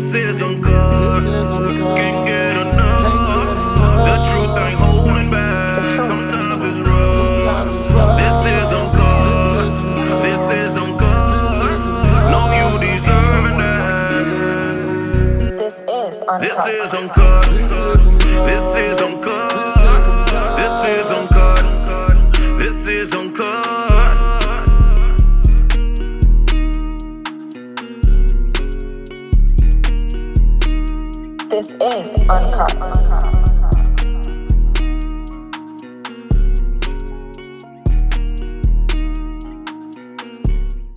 This is uncut. Can't get enough. The truth ain't holding back. Sometimes it's rough. This is uncut. This is uncut. Know you deserving that. This is This Uncut. is uncut. This is uncut. This is uncut. This is uncut. This is Uncut.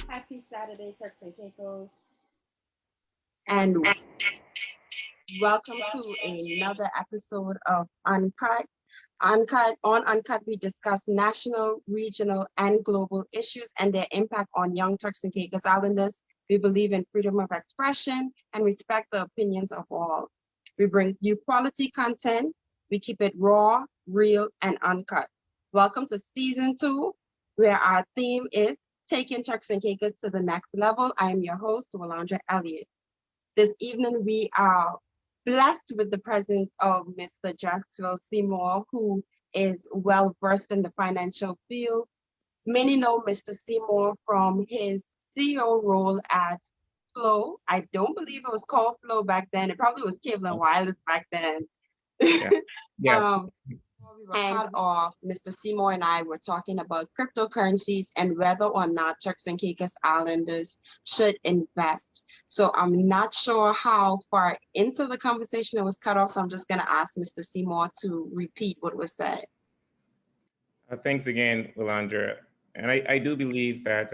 Happy Saturday, Turks and Caicos, and welcome to another episode of Uncut. On Uncut, we discuss national, regional, and global issues and their impact on young Turks and Caicos Islanders. We believe in freedom of expression and respect the opinions of all. We bring you quality content. We keep it raw, real, and uncut. Welcome to season 2, where our theme is taking Turks and Caicos to the next level. I am your host, Walandra Elliott. This evening, we are blessed with the presence of Mr. Drexwell Seymour, who is well versed in the financial field. Many know Mr. Seymour from his CEO role at Flow. I don't believe it was called Flow back then. It probably was Cable and Wireless back then. Yeah. Yes. And Mr. Seymour and I were talking about cryptocurrencies and whether or not Turks and Caicos Islanders should invest. So I'm not sure how far into the conversation it was cut off, so I'm just going to ask Mr. Seymour to repeat what was said. Thanks again, Wilandra. And I do believe that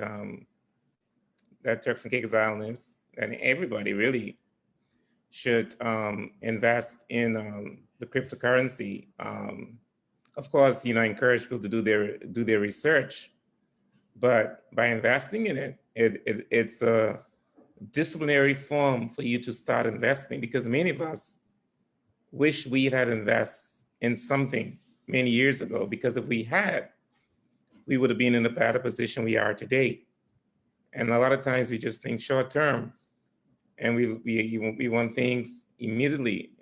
that Turks and Caicos Islanders and everybody really should invest in the cryptocurrency. Of course, encourage people to do their research, but by investing in it, it's a disciplinary form for you to start investing, because many of us wish we had invested in something many years ago, because if we had, we would have been in a better position we are today. And a lot of times we just think short term, and we want things immediately.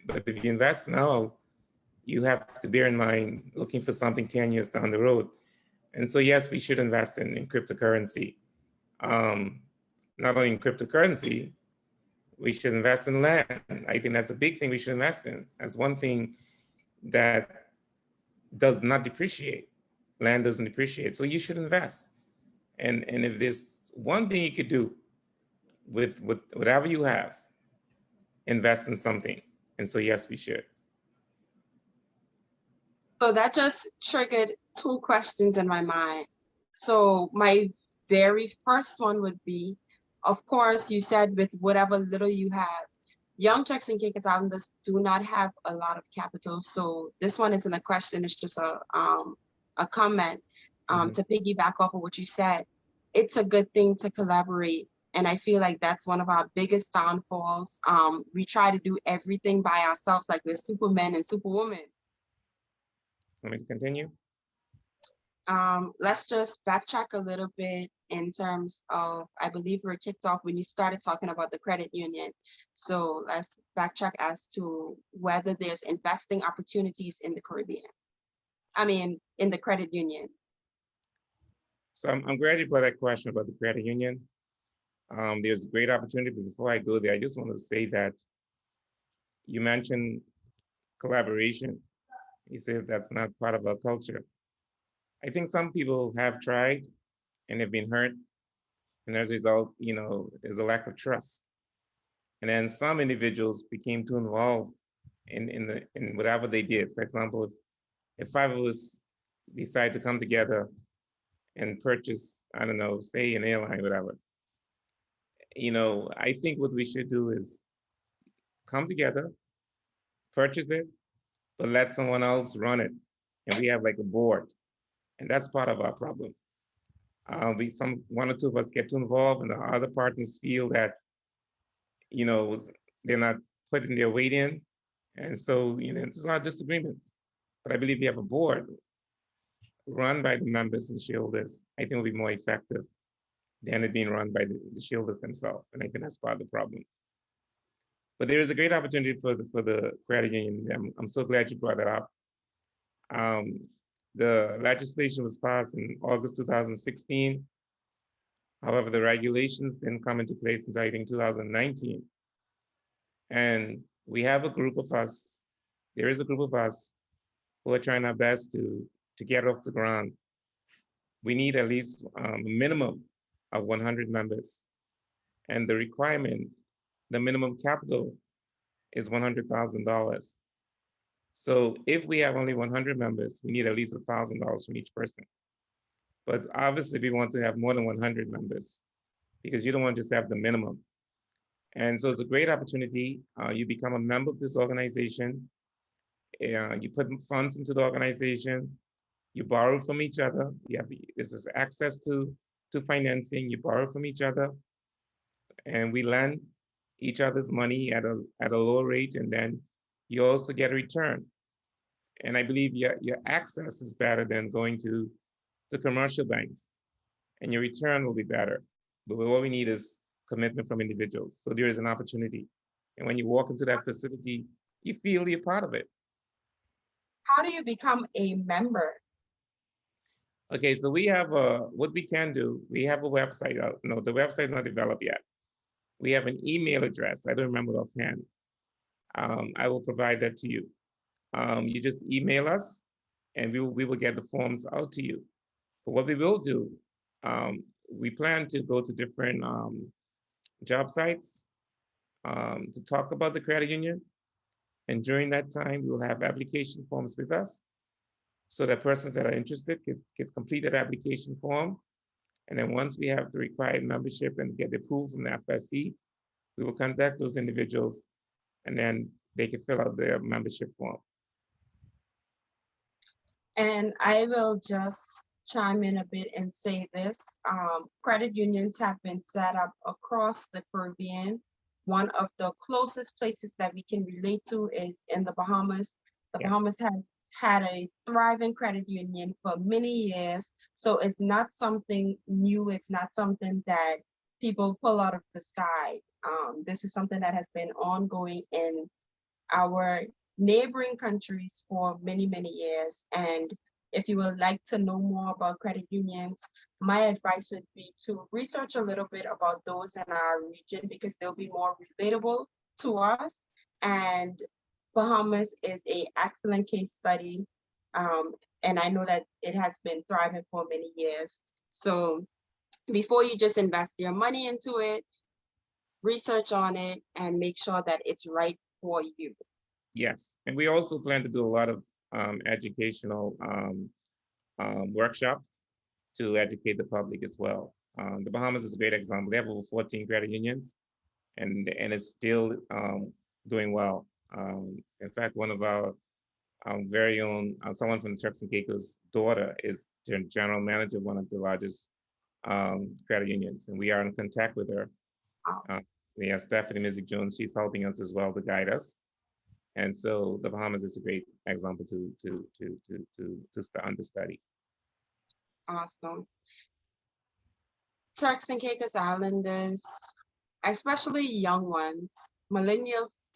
But if you invest now, you have to bear in mind looking for something 10 years down the road. And so, yes, we should invest in cryptocurrency. Not only in cryptocurrency, we should invest in land. I think that's a big thing we should invest in. That's one thing that does not depreciate. Land doesn't depreciate, so you should invest. And if there's one thing you could do with whatever you have, invest in something. And so, yes, we should. So that just triggered 2 questions in my mind. So my very first one would be, of course, you said with whatever little you have, young Turks and Caicos Islanders do not have a lot of capital. So this one isn't a question, it's just a comment to piggyback off of what you said. It's a good thing to collaborate. And I feel like that's one of our biggest downfalls. We try to do everything by ourselves, like we're supermen and superwomen. Want me to continue? Let's just backtrack a little bit in terms of, I believe we were kicked off when you started talking about the credit union. So let's backtrack as to whether there's investing opportunities in the Caribbean. I mean, in the credit union. So I'm glad you brought that question about the credit union. There's a great opportunity, but before I go there, I just want to say that you mentioned collaboration. You said that's not part of our culture. I think some people have tried and have been hurt. And as a result, there's a lack of trust. And then some individuals became too involved in whatever they did. For example, if 5 of us decide to come together and purchase, I don't know, say an airline, whatever, I think what we should do is come together, purchase it, but let someone else run it. And we have like a board. And that's part of our problem. One or two of us get too involved, and the other partners feel that, they're not putting their weight in. And so, there's a lot of disagreements. But I believe we have a board run by the members and shareholders. I think will be more effective than it being run by the shareholders themselves. And I think that's part of the problem. But there is a great opportunity for the credit union. I'm so glad you brought that up. The legislation was passed in August 2016. However, the regulations didn't come into place until I think 2019. And we have a group of us, there is a group of us who are trying our best to get off the ground. We need at least a minimum of 100 members. And the requirement, the minimum capital is $100,000. So if we have only 100 members, we need at least $1,000 from each person. But obviously we want to have more than 100 members because you don't want to just have the minimum. And so it's a great opportunity. You become a member of this organization. You put funds into the organization. You borrow from each other. This is access to financing. You borrow from each other, and we lend each other's money at a lower rate, and then you also get a return. And I believe your access is better than going to the commercial banks, and your return will be better. But what we need is commitment from individuals. So there is an opportunity. And when you walk into that facility, you feel you're part of it. How do you become a member? Okay, so we have what we can do. We have a website. No, the website is not developed yet. We have an email address. I don't remember offhand. I will provide that to you. You just email us, and we will get the forms out to you. But what we will do, we plan to go to different job sites to talk about the credit union. And during that time, we'll have application forms with us so that persons that are interested can complete that application form. And then once we have the required membership and get the approval from the FSC, we will contact those individuals and then they can fill out their membership form. And I will just chime in a bit and say this. Credit unions have been set up across the Caribbean. One of the closest places that we can relate to is in the Bahamas. The Yes. Bahamas has had a thriving credit union for many years. So it's not something new. It's not something that people pull out of the sky. This is something that has been ongoing in our neighboring countries for many, many years. And if you would like to know more about credit unions, my advice would be to research a little bit about those in our region because they'll be more relatable to us. And Bahamas is an excellent case study. And I know that it has been thriving for many years. So before you just invest your money into it, research on it and make sure that it's right for you. Yes, and we also plan to do a lot of educational workshops to educate the public as well. The Bahamas is a great example. They have over 14 credit unions, and it's still doing well. In fact, one of our very own, someone from Turks and Caicos' daughter is the general manager of one of the largest credit unions, and we are in contact with her. We have Stephanie Mizik Jones. She's helping us as well to guide us. And so the Bahamas is a great example to understudy. Awesome. Turks and Caicos Islanders, especially young ones, millennials,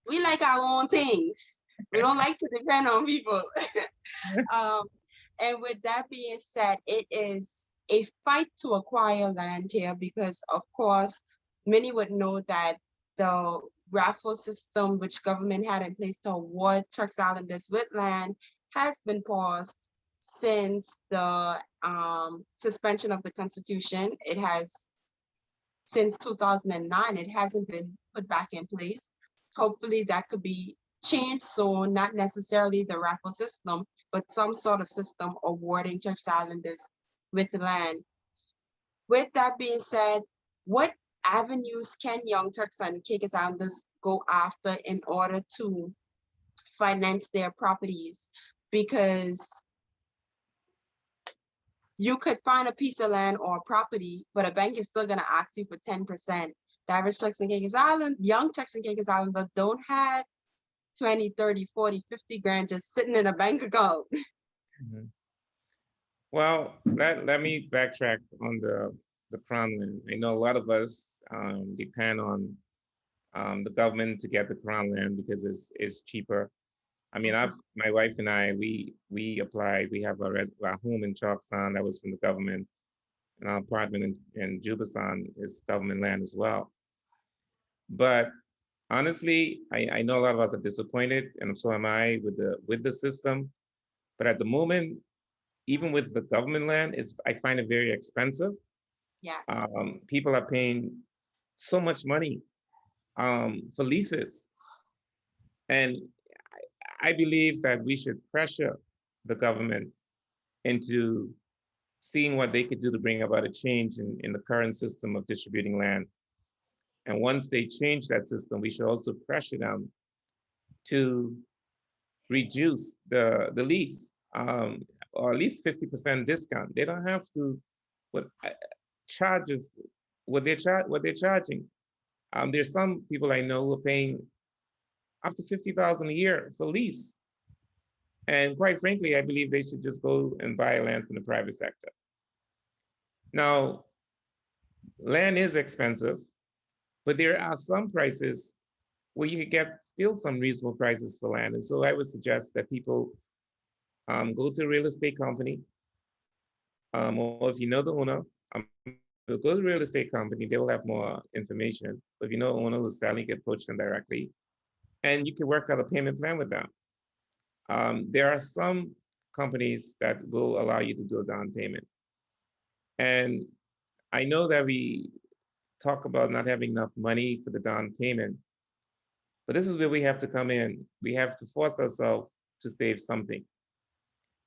we like our own things. We don't like to depend on people. And with that being said, it is a fight to acquire land here because, of course, many would know that the raffle system which government had in place to award Turks Islanders with land has been paused since the suspension of the Constitution. It has, since 2009, it hasn't been put back in place. Hopefully that could be changed soon, not necessarily the raffle system, but some sort of system awarding Turks Islanders with land. With that being said, what avenues can young Turks and Caicos Islanders go after in order to finance their properties? Because you could find a piece of land or a property, but a bank is still going to ask you for 10%. The average Turks and Caicos Island, young Turks and Caicos Islanders don't have 20, 30, 40, 50 grand just sitting in a bank account. Mm-hmm. Well, let me backtrack on the Crown land. I know a lot of us depend on the government to get the crown land because it's cheaper. I mean, my wife and I, we applied. We have our home in Chalkson that was from the government, and our apartment in Jubasan is government land as well. But honestly, I know a lot of us are disappointed, and so am I with the system. But at the moment, even with the government land, I find it very expensive. Yeah. People are paying so much money for leases, and I believe that we should pressure the government into seeing what they could do to bring about a change in the current system of distributing land. And once they change that system, we should also pressure them to reduce the lease, or at least 50% discount. They don't have to what charges what they're charging. There's some people I know who are paying up to $50,000 a year for lease. And quite frankly, I believe they should just go and buy land from the private sector. Now, land is expensive, but there are some prices where you can get still some reasonable prices for land. And so I would suggest that people go to a real estate company, or if you know the owner, go to a real estate company, they will have more information. But if you know the owner who's selling, you can approach them directly, and you can work out a payment plan with them. There are some companies that will allow you to do a down payment. And I know that we talk about not having enough money for the down payment, but this is where we have to come in. We have to force ourselves to save something.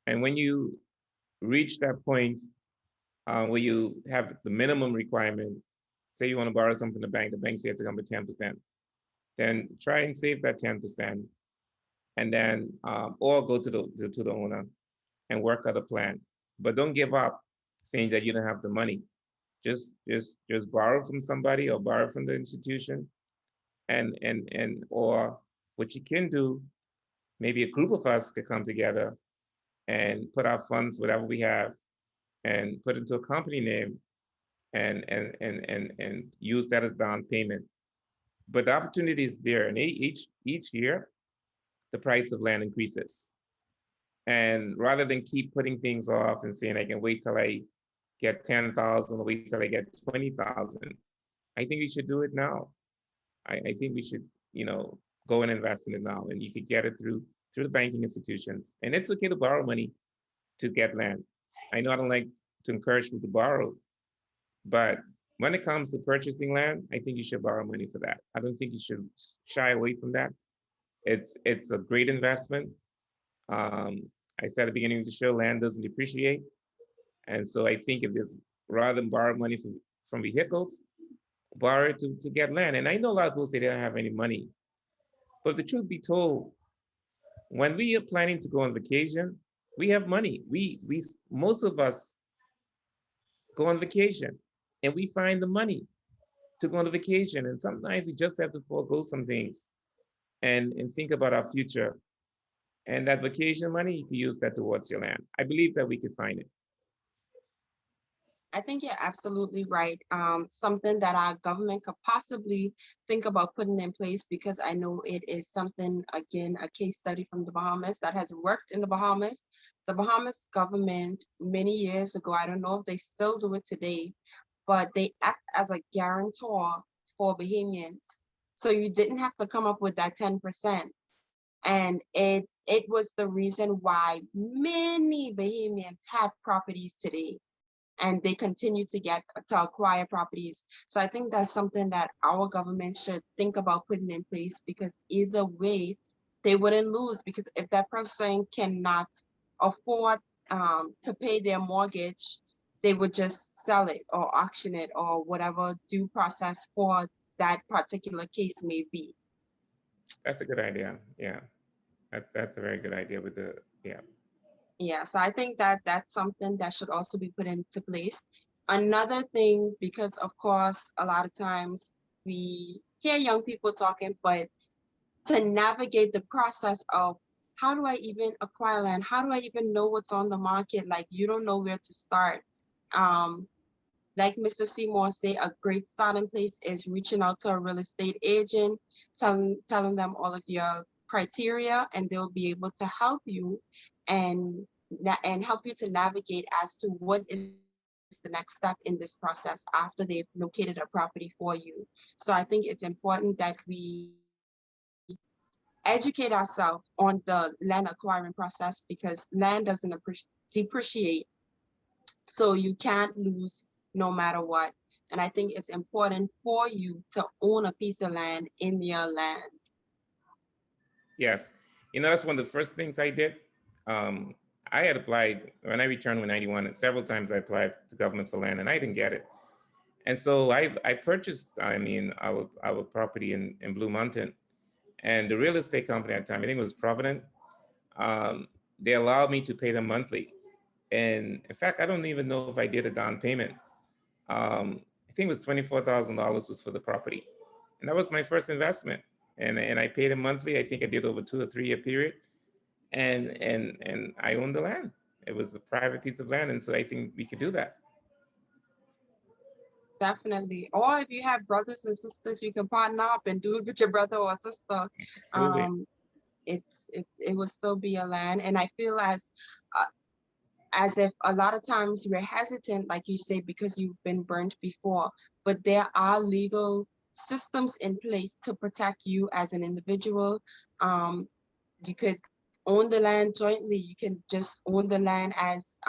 And when you reach that point where you have the minimum requirement, say you want to borrow something from the bank says you have to come with 10%, then try and save that 10%, and then or go to the owner and work out a plan. But don't give up saying that you don't have the money. Just borrow from somebody or borrow from the institution, and or what you can do, maybe a group of us could come together and put our funds, whatever we have, and put it into a company name and use that as down payment. But the opportunity is there, and each year the price of land increases. And rather than keep putting things off and saying I can wait till I get 10,000 or wait till I get 20,000, I think we should do it now. I think we should, go and invest in it now, and you could get it through the banking institutions. And it's okay to borrow money to get land. I know I don't like to encourage people to borrow, but when it comes to purchasing land, I think you should borrow money for that. I don't think you should shy away from that. It's a great investment. I said at the beginning of the show, land doesn't depreciate. And so I think if there's, rather than borrow money from vehicles, borrow it to get land. And I know a lot of people say they don't have any money. But the truth be told, when we are planning to go on vacation, we have money. We most of us go on vacation and we find the money to go on vacation. And sometimes we just have to forego some things and think about our future. And that vacation money, you can use that towards your land. I believe that we could find it. I think you're absolutely right. Something that our government could possibly think about putting in place, because I know it is something, again, a case study from the Bahamas that has worked in the Bahamas. The Bahamas government, many years ago, I don't know if they still do it today, but they act as a guarantor for Bahamians. So you didn't have to come up with that 10%. And it was the reason why many Bahamians have properties today, and they continue to acquire properties. So I think that's something that our government should think about putting in place, because either way, they wouldn't lose, because if that person cannot afford to pay their mortgage, they would just sell it or auction it or whatever due process for that particular case may be. That's a good idea. Yeah, that's a very good idea with the, yeah. Yeah, so I think that that's something that should also be put into place. Another thing, because of course, a lot of times we hear young people talking, but to navigate the process of how do I even acquire land? How do I even know what's on the market? Like, you don't know where to start. like Mr. Seymour say, a great starting place is reaching out to a real estate agent, telling them all of your criteria, and they'll be able to help you and help you to navigate as to what is the next step in this process after they've located a property for you. So I think it's important that we educate ourselves on the land acquiring process, because land doesn't depreciate, so you can't lose no matter what. And I think it's important for you to own a piece of land in your land. Yes. That's one of the first things I did. Um, I had applied when I returned with 91, and several times I applied to government for land and I didn't get it. And so I purchased, our property in Blue Mountain, and the real estate company at the time, I think it was Provident, they allowed me to pay them monthly. And in fact, I don't even know if I did a down payment. I think it was $24,000 was for the property. And that was my first investment. And I paid them monthly. I think I did over 2 or 3 year period. And I owned the land. It was a private piece of land. And so I think we could do that. Definitely. Or if you have brothers and sisters, you can partner up and do it with your brother or sister. Absolutely. Um, it will still be a land. And I feel as if a lot of times we're hesitant, like you say, because you've been burnt before, but there are legal systems in place to protect you as an individual. You could own the land jointly. You can just own the land as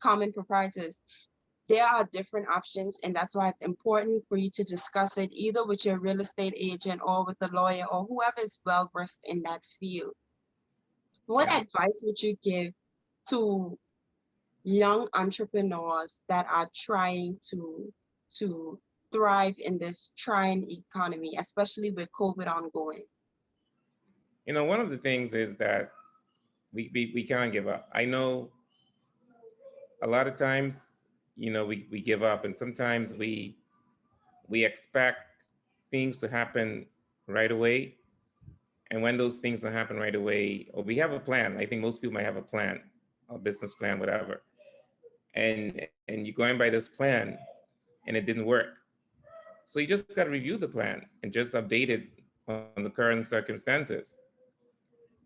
common proprietors. There are different options, and that's why it's important for you to discuss it either with your real estate agent or with a lawyer or whoever is well versed in that field. What Yeah. advice would you give to young entrepreneurs that are trying to thrive in this trying economy, especially with COVID ongoing? One of the things is that we can't give up. I know a lot of times, we give up, and sometimes we expect things to happen right away. And when those things don't happen right away, or we have a plan, I think most people might have a plan, a business plan, whatever. And you're going by this plan and it didn't work. So you just got to review the plan and just update it on the current circumstances.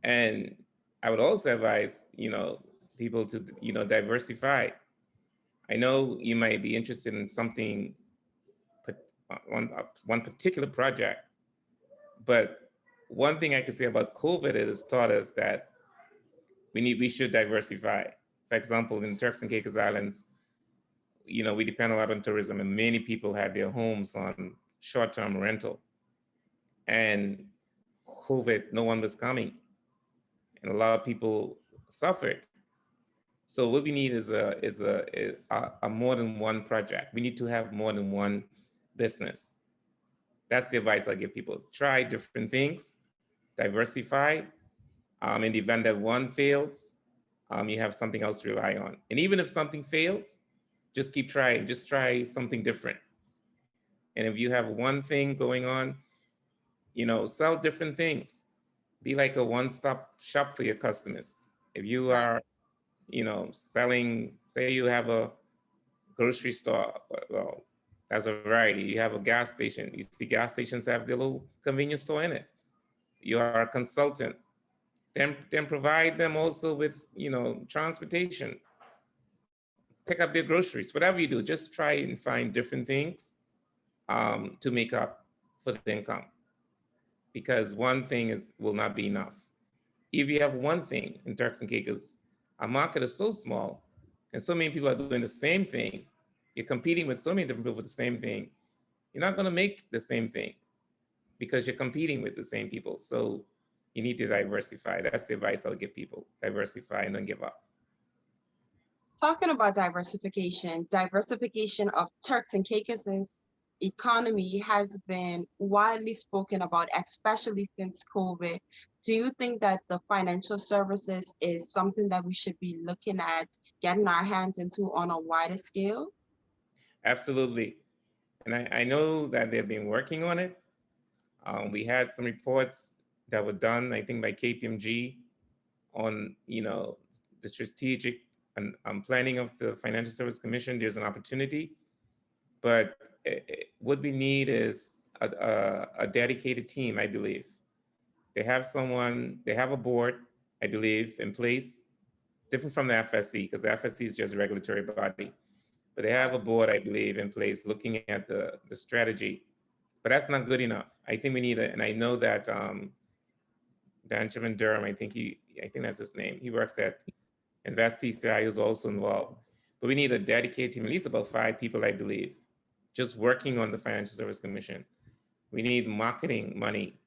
And I would also advise, people to, diversify. I know you might be interested in something, one particular project, but one thing I can say about COVID, it has taught us that we should diversify. For example, in Turks and Caicos Islands, we depend a lot on tourism, and many people had their homes on short-term rental. And COVID, no one was coming, and a lot of people suffered. So what we need is a more than one project. We need to have more than one business. That's the advice I give people. Try different things, diversify. In the event that one fails, you have something else to rely on. And even if something fails, just keep trying. Just try something different. And if you have one thing going on, sell different things. Be like a one-stop shop for your customers. If you are, selling, say you have a grocery store, well, that's a variety. You have a gas station. You see gas stations have their little convenience store in it. You are a consultant. Then provide them also with, transportation. Pick up their groceries. Whatever you do, just try and find different things to make up for the income, because one thing will not be enough. If you have one thing in Turks and Caicos, our market is so small and so many people are doing the same thing. You're competing with so many different people with the same thing. You're not going to make the same thing because you're competing with the same people. So you need to diversify. That's the advice I'll give people. Diversify and don't give up. Talking about diversification of Turks and Caicos' economy has been widely spoken about, especially since COVID. Do you think that the financial services is something that we should be looking at getting our hands into on a wider scale? Absolutely. And I know that they've been working on it. We had some reports that were done, I think, by KPMG on, the strategic and planning of the Financial Service Commission. There's an opportunity. But what we need is a dedicated team, I believe. They have someone, they have a board, I believe, in place, different from the FSC, because the FSC is just a regulatory body. But they have a board, I believe, in place looking at the strategy. But that's not good enough. I think we need it. And I know that Benjamin Durham, I think that's his name. He works at InvestTCI, who's also involved. But we need a dedicated team, at least about 5 people, I believe, just working on the Financial Service Commission. We need marketing money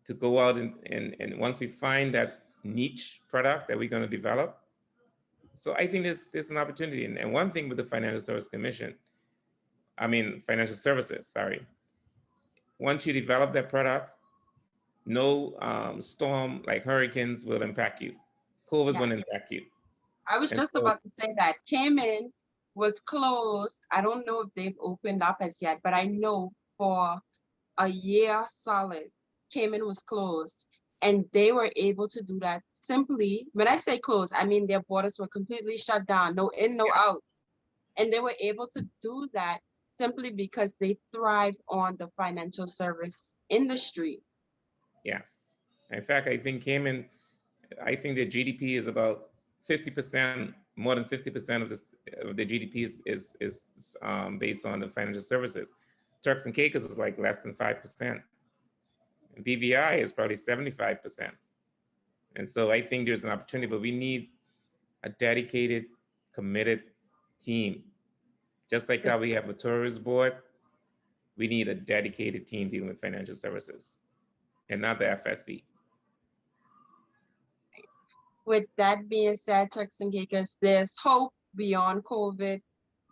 to go out and once we find that niche product that we're going to develop. So I think there's an opportunity. And one thing with the Financial Service Commission, Financial Services, sorry. Once you develop that product, no storm like hurricanes will impact you. COVID won't impact you. I was just about to say that. Cayman was closed. I don't know if they've opened up as yet, but I know for a year solid, Cayman was closed. And they were able to do that simply. When I say closed, I mean their borders were completely shut down, no in, no out. And they were able to do that simply because they thrive on the financial service industry. Yes. In fact, I think Cayman, I think their GDP is about 50%, more than 50% of the GDP is based on the financial services. Turks and Caicos is like less than 5%. And BVI is probably 75%. And so I think there's an opportunity, but we need a dedicated, committed team. Just like how we have a tourist board, we need a dedicated team dealing with financial services and not the FSC. With that being said, Turks and Caicos, there's hope beyond COVID.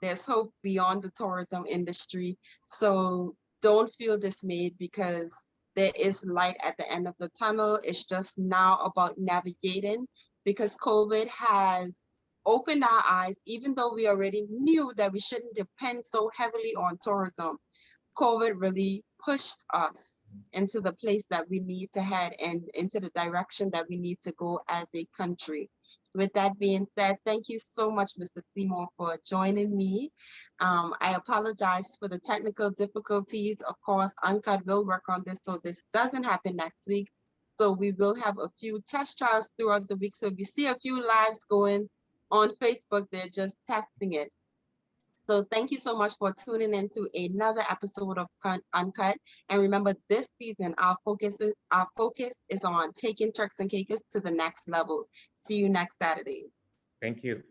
There's hope beyond the tourism industry. So don't feel dismayed because there is light at the end of the tunnel. It's just now about navigating because COVID has opened our eyes, even though we already knew that we shouldn't depend so heavily on tourism. COVID really pushed us into the place that we need to head and into the direction that we need to go as a country. With that being said, thank you so much, Mr. Seymour, for joining me. I apologize for the technical difficulties. Of course, Uncut will work on this so this doesn't happen next week. So we will have a few test trials throughout the week. So if you see a few lives going on Facebook, they're just testing it. So thank you so much for tuning in to another episode of Uncut. And remember, this season, our focus is on taking Turks and Caicos to the next level. See you next Saturday. Thank you.